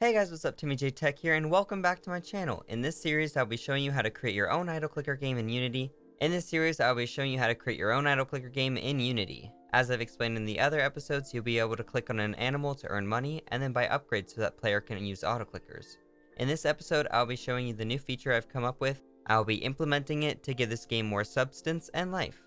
Hey guys, what's up? Timmy J Tech here, and welcome back to my channel. In this series, I'll be showing you how to create your own idle clicker game in Unity. In this series, I'll be showing you how to create your own idle clicker game in Unity. As I've explained in the other episodes, you'll be able to click on an animal to earn money, and then buy upgrades so that player can use auto clickers. In this episode, I'll be showing you the new feature I've come up with. I'll be implementing it to give this game more substance and life.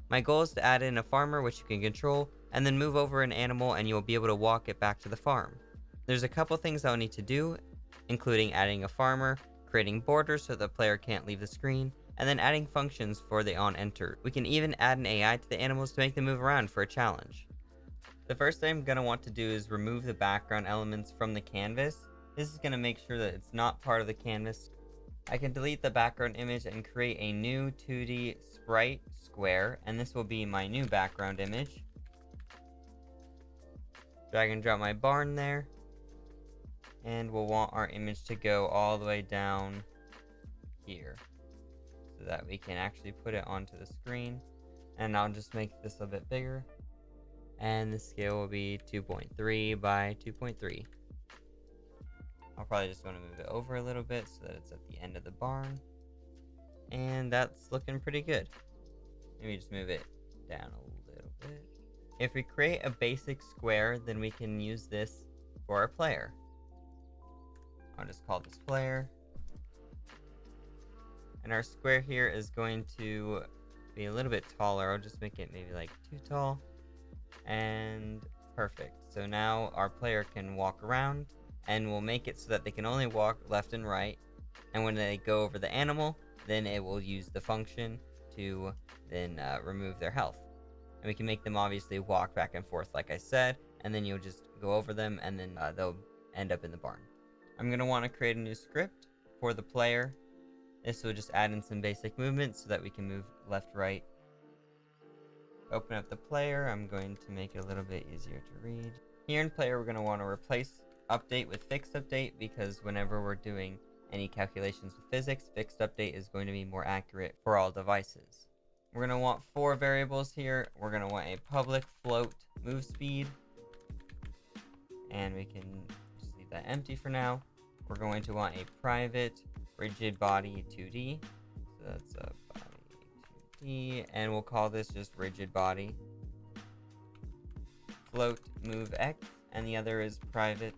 My goal is to add in a farmer which you can control, and then move over an animal and you'll be able to walk it back to the farm. There's a couple things I'll need to do, including adding a farmer, creating borders so the player can't leave the screen, and then adding functions for the on-enter. We can even add an AI to the animals to make them move around for a challenge. The first thing I'm going to want to do is remove the background elements from the canvas. This is going to make sure that it's not part of the canvas. I can delete the background image and create a new 2D sprite square, and this will be my new background image. Drag and drop my barn there. And we'll want our image to go all the way down here so that we can actually put it onto the screen. And I'll just make this a bit bigger. And the scale will be 2.3 by 2.3. I'll probably just want to move it over a little bit so that it's at the end of the barn. And that's looking pretty good. Maybe just move it down a little bit. If we create a basic square, then we can use this for our player. I'll just call this player. And our square here is going to be a little bit taller. I'll just make it maybe like too tall. And perfect. So now our player can walk around, and we'll make it so that they can only walk left and right. And when they go over the animal, then it will use the function to then remove their health. And we can make them obviously walk back and forth like I said, and then you'll just go over them, and then they'll end up in the barn. I'm going to want to create a new script for the player. This will just add in some basic movements so that we can move left, right. Open up the player. I'm going to make it a little bit easier to read. Here in player, we're going to want to replace update with fixed update, because whenever we're doing any calculations with physics, fixed update is going to be more accurate for all devices. We're going to want 4 variables here. We're going to want a public float move speed, and we can just leave that empty for now. We're going to want a private rigid body 2D. So that's a body 2D, and we'll call this just rigid body. Float move X, and the other is private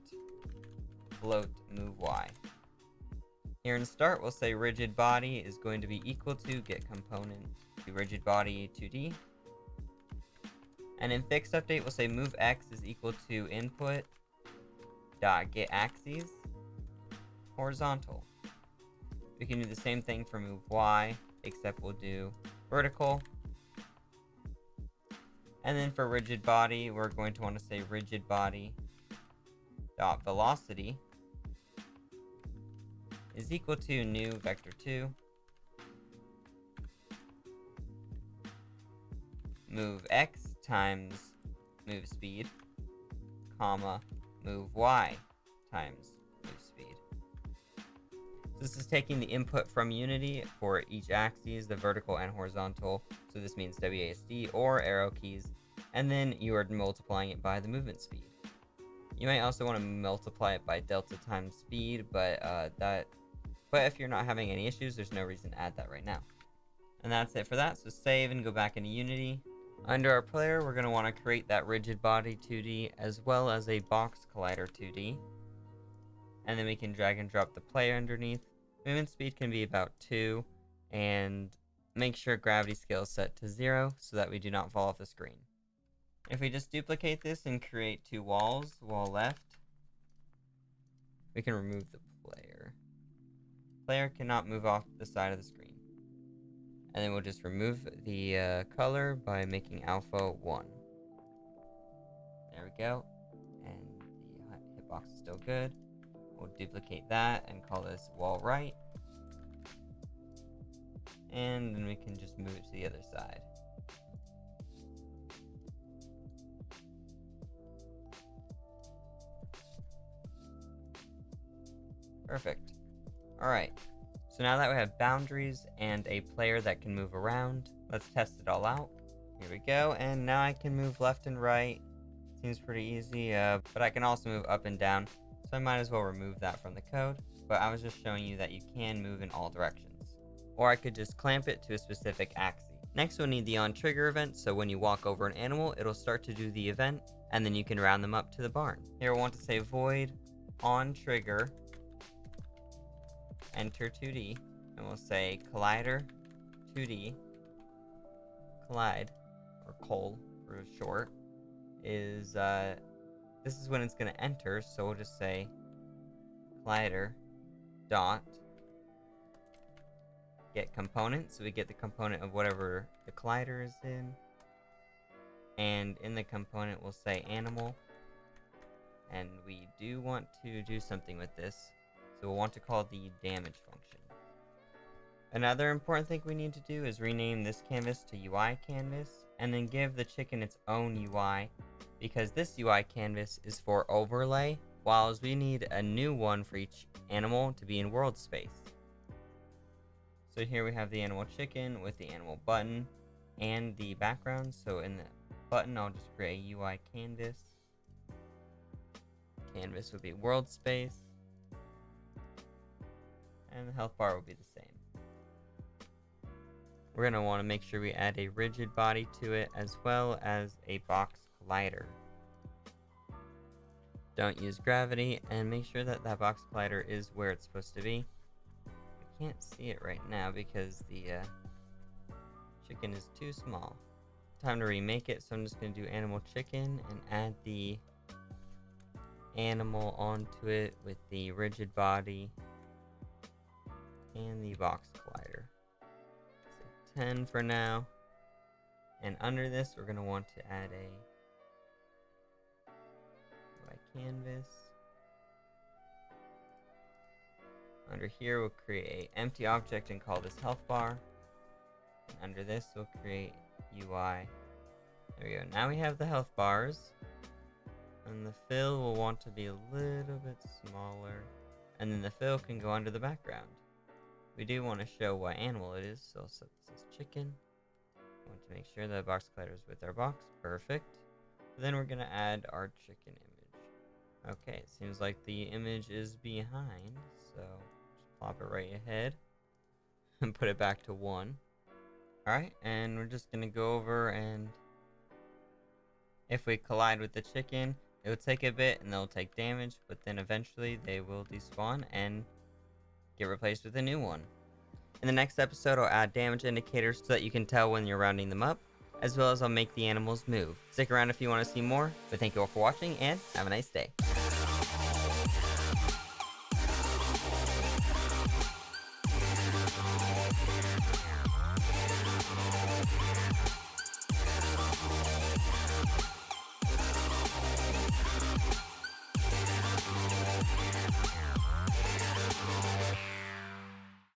float move Y. Here in start, we'll say rigid body is going to be equal to get component to rigid body 2D. And in fixed update, we'll say move X is equal to input dot get axes horizontal. We can do the same thing for move Y, except we'll do vertical. And then for rigid body, we're going to want to say rigid body dot velocity is equal to new vector 2 move X times move speed, comma, move Y times move speed. This is taking the input from Unity for each axis, the vertical and horizontal. So this means WASD or arrow keys, and then you are multiplying it by the movement speed. You might also want to multiply it by delta times speed, but if you're not having any issues, there's no reason to add that right now. And that's it for that. So save and go back into Unity. Under our player, we're going to want to create that rigid body 2D as well as a box collider 2D. And then we can drag and drop the player underneath. Movement speed can be about 2, and make sure gravity scale is set to 0 so that we do not fall off the screen. If we just duplicate this and create 2 walls, wall left, we can remove the player. Player cannot move off the side of the screen. And then we'll just remove the color by making alpha 1. There we go. And the hitbox is still good. We'll duplicate that and call this wall right. And then we can just move it to the other side. Perfect. Alright. So now that we have boundaries and a player that can move around, let's test it all out. Here we go. And now I can move left and right. Seems pretty easy, but I can also move up and down. So I might as well remove that from the code, but I was just showing you that you can move in all directions. Or I could just clamp it to a specific axis. Next we'll need the onTrigger event, so when you walk over an animal, it'll start to do the event, and then you can round them up to the barn. Here we'll want to say void onTrigger enter 2D, and we'll say collider 2D collide, or col for short, is this is when it's going to enter, so we'll just say collider dot get component, so we get the component of whatever the collider is in, and in the component we'll say animal, and we do want to do something with this, so we'll want to call the damage function. Another important thing we need to do is rename this canvas to UI canvas, and then give the chicken its own UI, because this UI canvas is for overlay, while we need a new one for each animal to be in world space. So here we have the animal chicken with the animal button and the background. So in the button, I'll just create a UI canvas. Canvas would be world space. And the health bar will be the same. We're going to want to make sure we add a rigid body to it, as well as a box collider. Don't use gravity, and make sure that that box collider is where it's supposed to be. Can't see it right now because the chicken is too small. Time to remake it, so I'm just going to do animal chicken and add the animal onto it with the rigid body and the box collider. So 10 for now, and under this we're going to want to add a canvas. Under here, we'll create an empty object and call this health bar. And under this, we'll create UI. There we go. Now we have the health bars. And the fill will want to be a little bit smaller. And then the fill can go under the background. We do want to show what animal it is, so I'll set this as chicken. We want to make sure that box collider is with our box. Perfect. Then we're going to add our chicken image. Okay, it seems like the image is behind, so just plop it right ahead and put it back to 1. Alright, and we're just gonna go over, and if we collide with the chicken, it will take a bit and they'll take damage, but then eventually they will despawn and get replaced with a new one. In the next episode, I'll add damage indicators so that you can tell when you're rounding them up, as well as I'll make the animals move. Stick around if you want to see more, but thank you all for watching, and have a nice day.